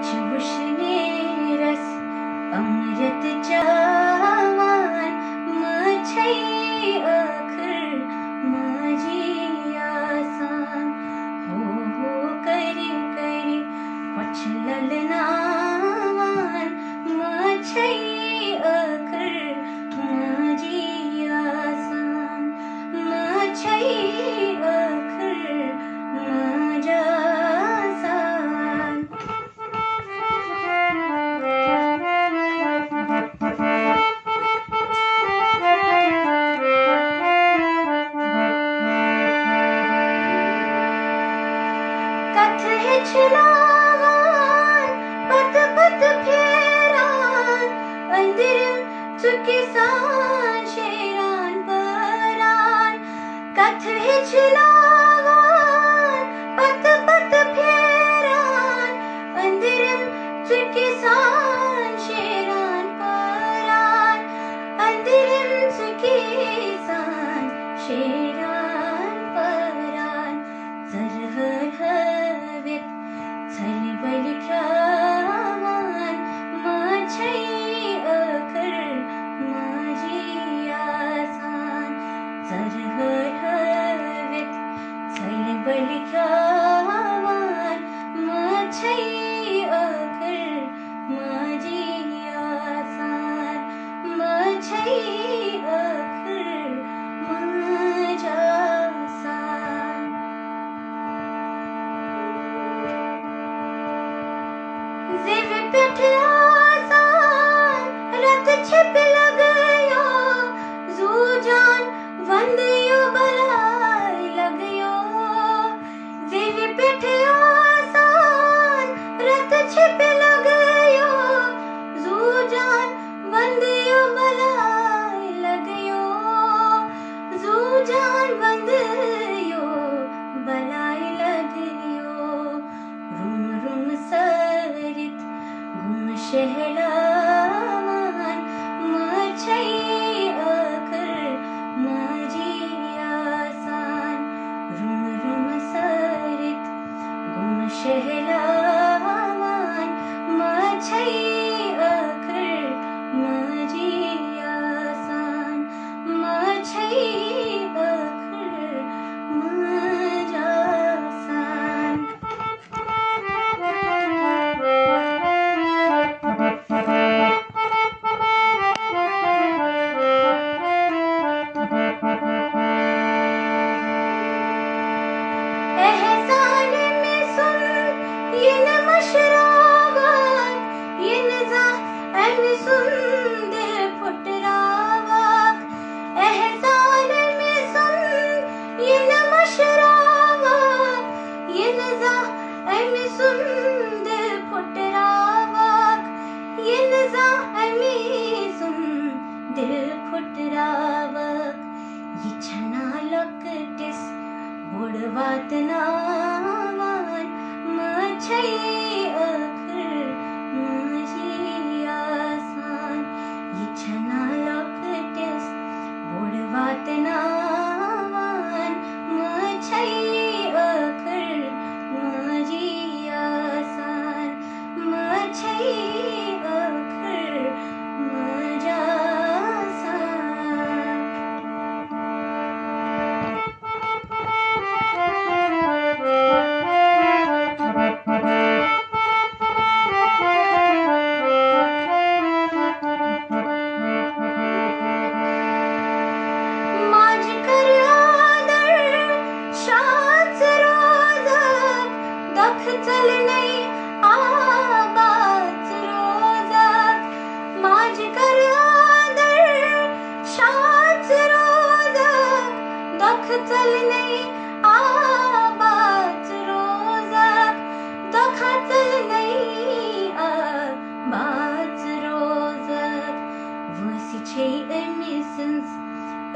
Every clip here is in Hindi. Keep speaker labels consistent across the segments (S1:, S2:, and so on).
S1: उष्णे रस अमृत चावान मछई अखर माझी आसान हो करी करी पछलल नावान मछई अखर माझी आसान मछई अखर माझा छिलावान पत पत फेरान अंदर चुकी सान शेरान परान कथ है छिलावान पत पत फेरान अंदर चुकी सान शेरान परान अंदर चुकी सान शेरान परान सरहर ख्यावान मछई अखर माझी आसान सरहवित सलबल ख्यावान मछई अखर माझी आसान मछई अखर माझा जिव पिठ आसान रत छिप लगयो जूजान वंदयो बलाई लगयो जिव पिठ आसान रत छिप लगयो जूजान वंदयो बलाई लगयो जूजान वंदयो बलाई लगयो रुम रुम सरित गुम शहलावान मछई अखर माझी आसान रुम रुम सरित गुम शहलावान मछई अखर माझी आसान मछई अखर माझा वातनावान मछई अखर माझी आसान ये छना लॉकटेस बोड़ वातनावान मछई अखर माझी आसान मछई अखर माझा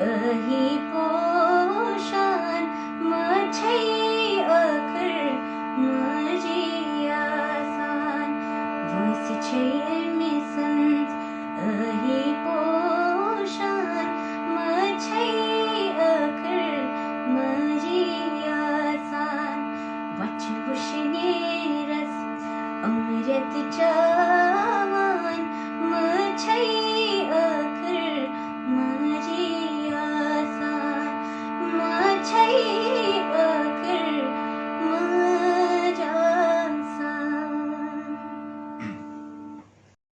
S1: अही पोशान मछई अखर माझी आसान वस छई मिसंस अही पोशान मछई अखर माझी तीरथ चार